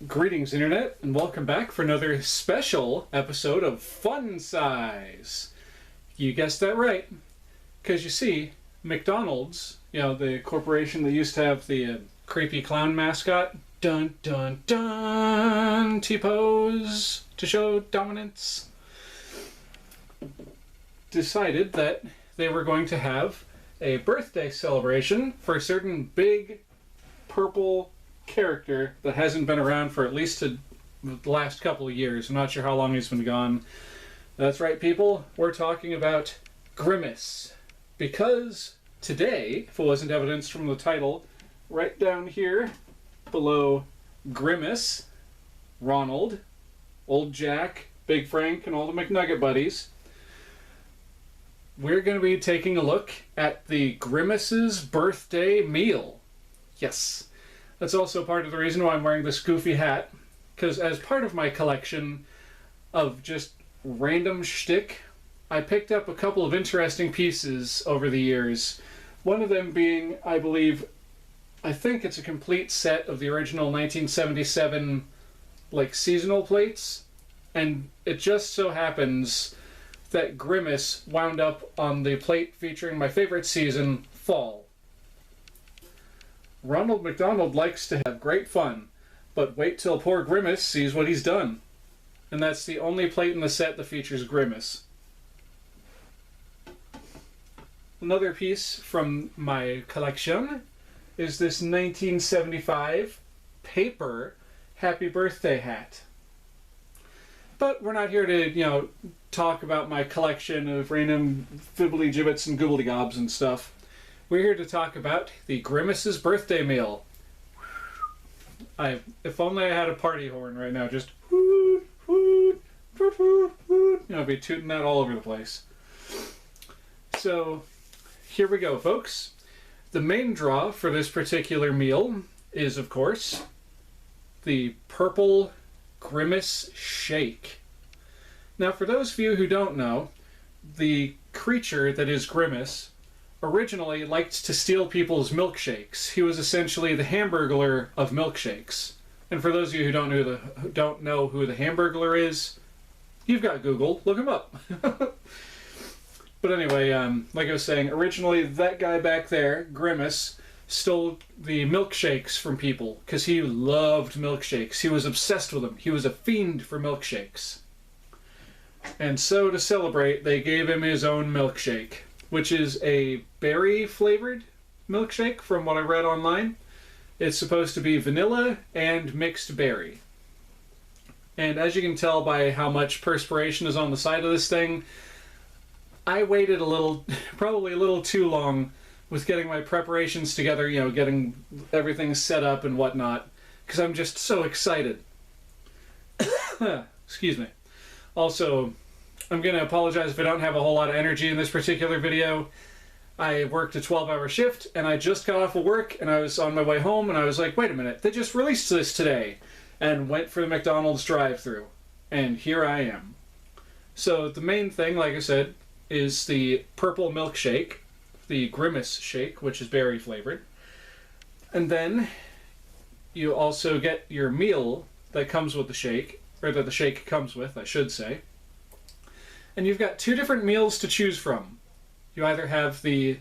Greetings, Internet, and welcome back for another special episode of Fun Size. You guessed that right, because you see, McDonald's, the corporation that used to have the creepy clown mascot, dun dun dun, T-pose to show dominance, decided that they were going to have a birthday celebration for a certain big purple character that hasn't been around for at least the last couple of years. I'm not sure how long he's been gone. That's right, people. We're talking about Grimace. Because today, if it wasn't evidenced from the title, right down here below Grimace, Ronald, Old Jack, Big Frank, and all the McNugget buddies, we're going to be taking a look at the Grimace's birthday meal. Yes. That's also part of the reason why I'm wearing this goofy hat, because as part of my collection of just random shtick, I picked up a couple of interesting pieces over the years. One of them being, I think it's a complete set of the original 1977 seasonal plates, and it just so happens that Grimace wound up on the plate featuring my favorite season, fall. Ronald McDonald likes to have great fun, but wait till poor Grimace sees what he's done. And that's the only plate in the set that features Grimace. Another piece from my collection is this 1975 paper Happy Birthday hat. But we're not here to, talk about my collection of random fibbly gibbets and goobly gobs and stuff. We're here to talk about the Grimace's birthday meal. If only I had a party horn right now, just woot, woot, woot, woot, woot. I'd be tooting that all over the place. So, here we go, folks. The main draw for this particular meal is, of course, the purple Grimace shake. Now, for those of you who don't know, the creature that is Grimace originally liked to steal people's milkshakes. He was essentially the Hamburglar of milkshakes. And for those of you who don't know who the Hamburglar is, you've got Google. Look him up. But anyway, like I was saying, originally that guy back there, Grimace, stole the milkshakes from people because he loved milkshakes. He was obsessed with them. He was a fiend for milkshakes. And so to celebrate, they gave him his own milkshake, which is a berry-flavored milkshake from what I read online. It's supposed to be vanilla and mixed berry. And as you can tell by how much perspiration is on the side of this thing, I waited probably a little too long with getting my preparations together, getting everything set up and whatnot, because I'm just so excited. Excuse me. Also, I'm going to apologize if I don't have a whole lot of energy in this particular video. I worked a 12-hour shift, and I just got off of work, and I was on my way home, and I was like, wait a minute, they just released this today, and went for the McDonald's drive-thru. And here I am. So the main thing, like I said, is the purple milkshake, the Grimace shake, which is berry-flavored. And then you also get your meal that comes with the shake, or that the shake comes with, I should say. And you've got two different meals to choose from. You either have the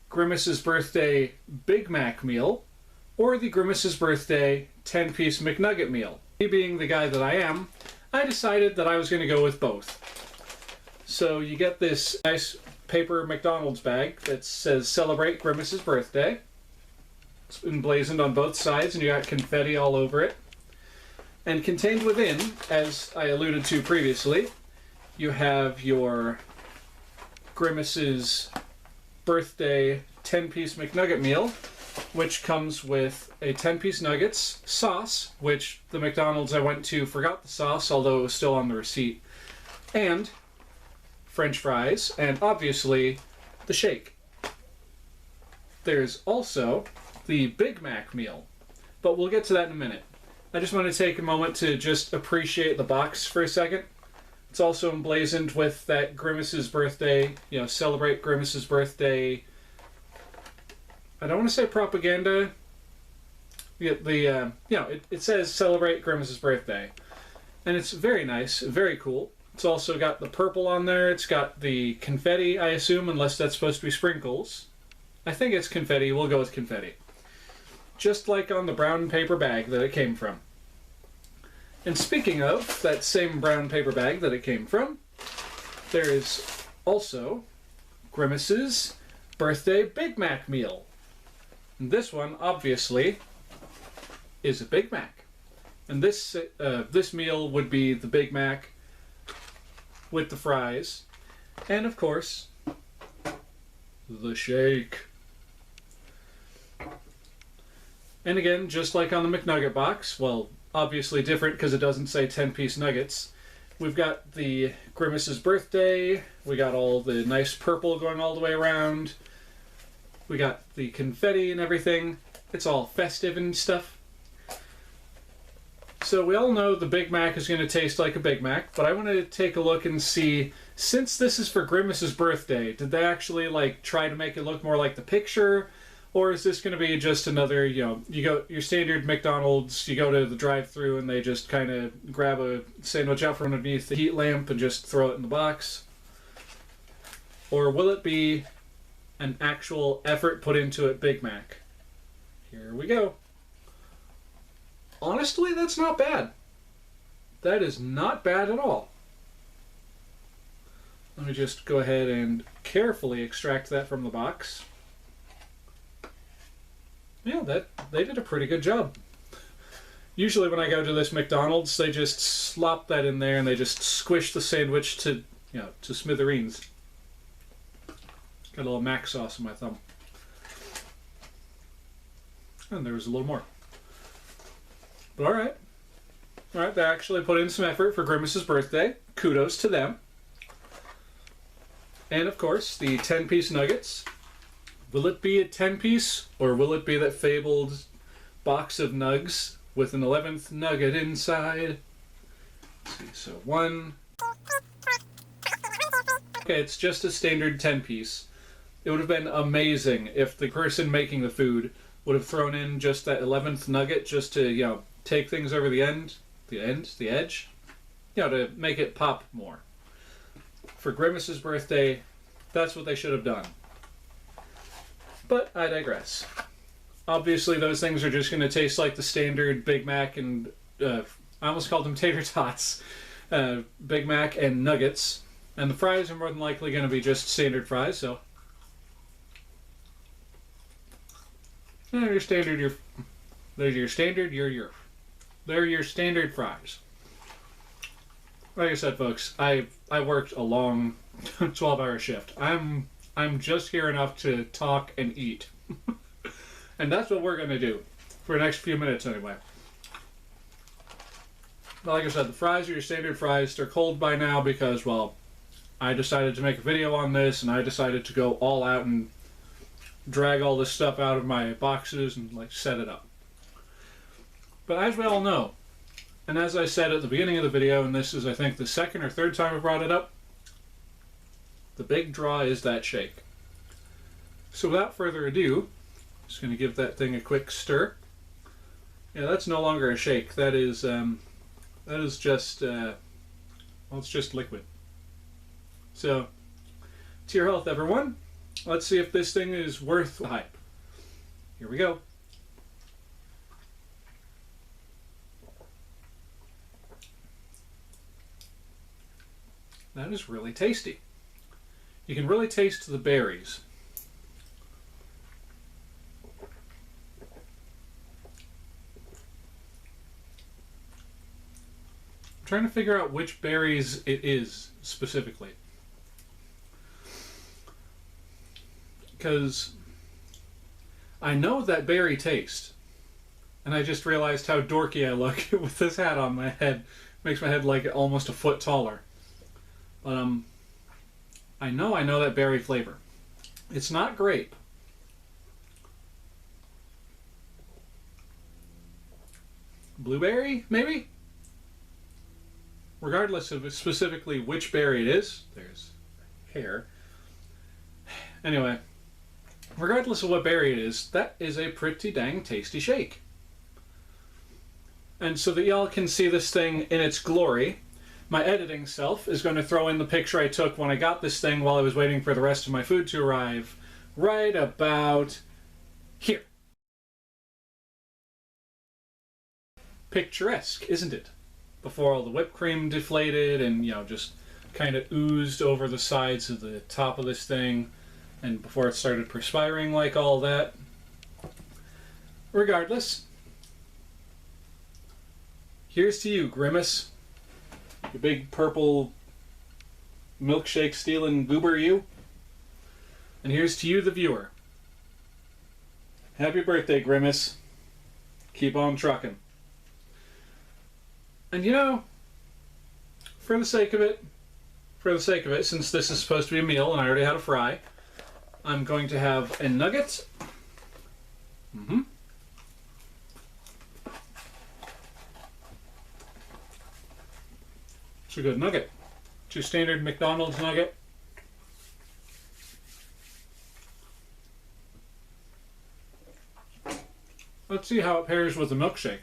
Grimace's Birthday Big Mac meal, or the Grimace's Birthday 10-piece McNugget meal. Me being the guy that I am, I decided that I was going to go with both. So you get this nice paper McDonald's bag that says Celebrate Grimace's Birthday. It's emblazoned on both sides, and you got confetti all over it. And contained within, as I alluded to previously, you have your Grimace's Birthday 10-piece McNugget meal, which comes with a 10-piece nuggets, sauce, which the McDonald's I went to forgot the sauce, although it was still on the receipt, and French fries, and obviously the shake. There's also the Big Mac meal, but we'll get to that in a minute. I just want to take a moment to just appreciate the box for a second. It's also emblazoned with that Grimace's Birthday, Celebrate Grimace's Birthday. I don't want to say propaganda. You get the, it says celebrate Grimace's birthday. And it's very nice, very cool. It's also got the purple on there. It's got the confetti, I assume, unless that's supposed to be sprinkles. I think it's confetti. We'll go with confetti. Just like on the brown paper bag that it came from. And speaking of that same brown paper bag that it came from, there is also Grimace's birthday Big Mac meal. And this one, obviously, is a Big Mac. And this meal would be the Big Mac with the fries. And, of course, the shake. And again, just like on the McNugget box, well, obviously different because it doesn't say 10-piece nuggets. We've got the Grimace's birthday. We got all the nice purple going all the way around. We got the confetti and everything. It's all festive and stuff. So we all know the Big Mac is going to taste like a Big Mac, but I want to take a look and see, since this is for Grimace's birthday, did they actually like try to make it look more like the picture? Or is this going to be just another, you go your standard McDonald's, you go to the drive-thru and they just kind of grab a sandwich out from underneath the heat lamp and just throw it in the box? Or will it be an actual effort put into it Big Mac? Here we go. Honestly, that's not bad. That is not bad at all. Let me just go ahead and carefully extract that from the box. Yeah, they did a pretty good job. Usually when I go to this McDonald's, they just slop that in there and they just squish the sandwich to smithereens. Got a little mac sauce in my thumb. And there was a little more. But alright. Alright, they actually put in some effort for Grimace's birthday. Kudos to them. And of course, the 10-piece nuggets. Will it be a 10-piece, or will it be that fabled box of nugs with an 11th nugget inside? Let's see, so one. Okay, it's just a standard 10-piece. It would have been amazing if the person making the food would have thrown in just that 11th nugget just to, take things over the edge, to make it pop more. For Grimace's birthday, that's what they should have done. But I digress. Obviously, those things are just going to taste like the standard Big Mac and, I almost called them tater tots, Big Mac and nuggets. And the fries are more than likely going to be just standard fries, so. They're your standard fries. Like I said, folks, I worked a long 12-hour shift. I'm just here enough to talk and eat. And that's what we're going to do for the next few minutes anyway. But like I said, the fries are your standard fries. They're cold by now because, well, I decided to make a video on this and I decided to go all out and drag all this stuff out of my boxes and set it up. But as we all know, and as I said at the beginning of the video, and this is I think the second or third time I brought it up, the big draw is that shake. So without further ado, just going to give that thing a quick stir. Yeah, that's no longer a shake. That is just it's just liquid. So, to your health, everyone. Let's see if this thing is worth the hype. Here we go. That is really tasty. You can really taste the berries. I'm trying to figure out which berries it is specifically. Because I know that berry taste. And I just realized how dorky I look with this hat on my head. Makes my head like almost a foot taller. But I know that berry flavor. It's not grape. Blueberry, maybe? Regardless of specifically which berry it is, there's hair. Anyway, regardless of what berry it is, that is a pretty dang tasty shake. And so that y'all can see this thing in its glory, my editing self is going to throw in the picture I took when I got this thing while I was waiting for the rest of my food to arrive, right about here. Picturesque, isn't it? Before all the whipped cream deflated and, just kind of oozed over the sides of the top of this thing, and before it started perspiring like all that. Regardless, here's to you, Grimace. You big purple milkshake stealing goober, you. And here's to you, the viewer. Happy birthday, Grimace. Keep on trucking. And for the sake of it, since this is supposed to be a meal and I already had a fry, I'm going to have a nugget. It's a good nugget. It's your standard McDonald's nugget. Let's see how it pairs with the milkshake.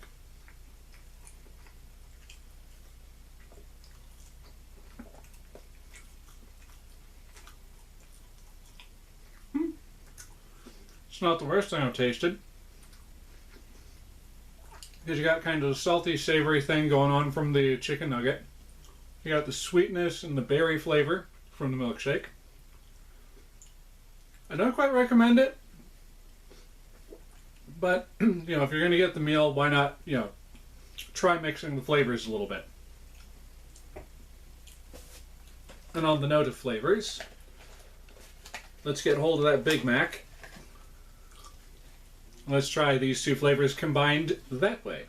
It's not the worst thing I've tasted. Because you got kind of a salty, savory thing going on from the chicken nugget. You got the sweetness and the berry flavor from the milkshake. I don't quite recommend it. But, if you're going to get the meal, why not, try mixing the flavors a little bit. And on the note of flavors, let's get hold of that Big Mac. Let's try these two flavors combined that way.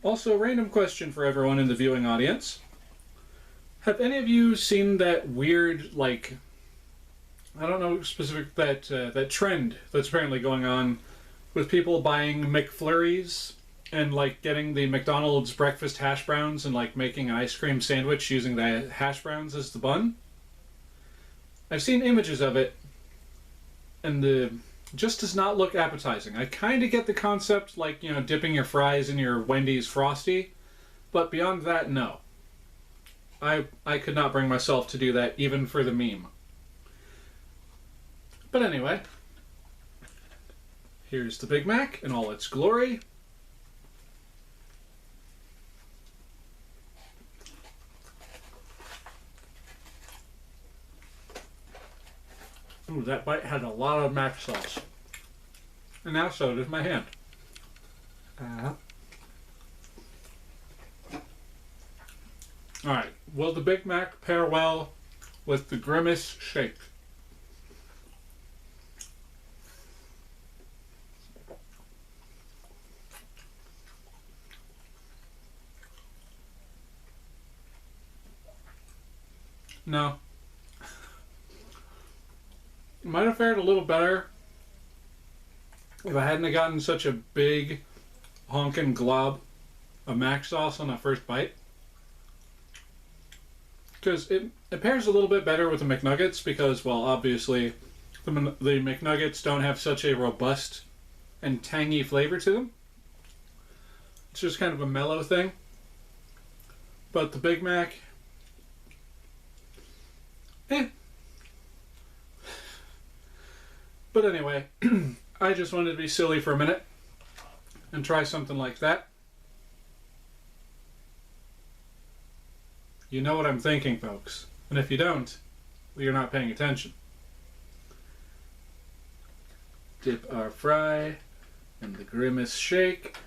Also, random question for everyone in the viewing audience. Have any of you seen that weird, I don't know specific, that trend that's apparently going on with people buying McFlurries and, getting the McDonald's breakfast hash browns and, making an ice cream sandwich using the hash browns as the bun? I've seen images of it, and just does not look appetizing. I kind of get the concept, dipping your fries in your Wendy's Frosty, but beyond that, no. I could not bring myself to do that, even for the meme. But anyway, here's the Big Mac in all its glory. Ooh, that bite had a lot of mac sauce. And now so does my hand. Alright, will the Big Mac pair well with the Grimace shake? No. It might have fared a little better if I hadn't have gotten such a big honkin' glob of mac sauce on that first bite. Because it pairs a little bit better with the McNuggets because, well, obviously the McNuggets don't have such a robust and tangy flavor to them. It's just kind of a mellow thing. But the Big Mac, But anyway, I just wanted to be silly for a minute and try something like that. You know what I'm thinking, folks. And if you don't, well, you're not paying attention. Dip our fry in the Grimace shake.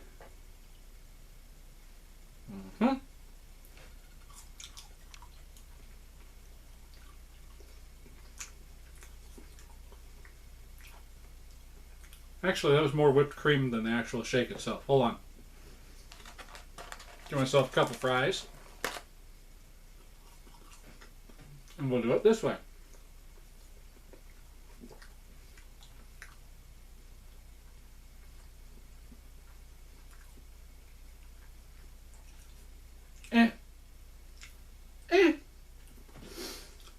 Actually, that was more whipped cream than the actual shake itself. Hold on. Give myself a couple fries. And we'll do it this way.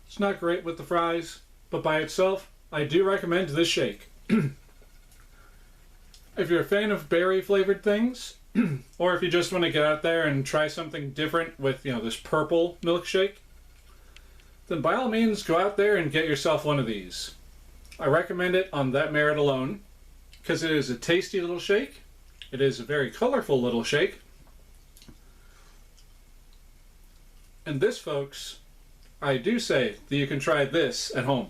It's not great with the fries, but by itself, I do recommend this shake. If you're a fan of berry flavored things, or if you just want to get out there and try something different with, this purple milkshake, then by all means go out there and get yourself one of these. I recommend it on that merit alone, because it is a tasty little shake. It is a very colorful little shake. And this, folks, I do say that you can try this at home.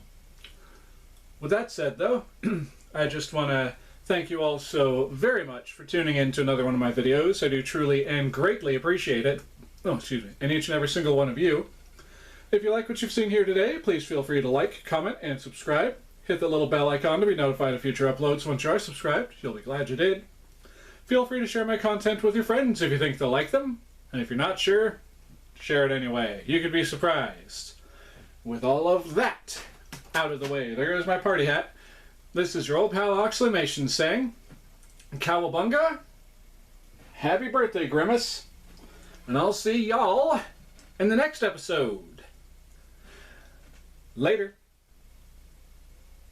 With that said, though, I just want to thank you all so very much for tuning in to another one of my videos. I do truly and greatly appreciate it. Oh, excuse me. And each and every single one of you. If you like what you've seen here today, please feel free to like, comment, and subscribe. Hit the little bell icon to be notified of future uploads. Once you are subscribed, you'll be glad you did. Feel free to share my content with your friends if you think they'll like them. And if you're not sure, share it anyway. You could be surprised. With all of that out of the way, there goes my party hat. This is your old pal Oxleymations saying, Cowabunga, happy birthday, Grimace, and I'll see y'all in the next episode. Later.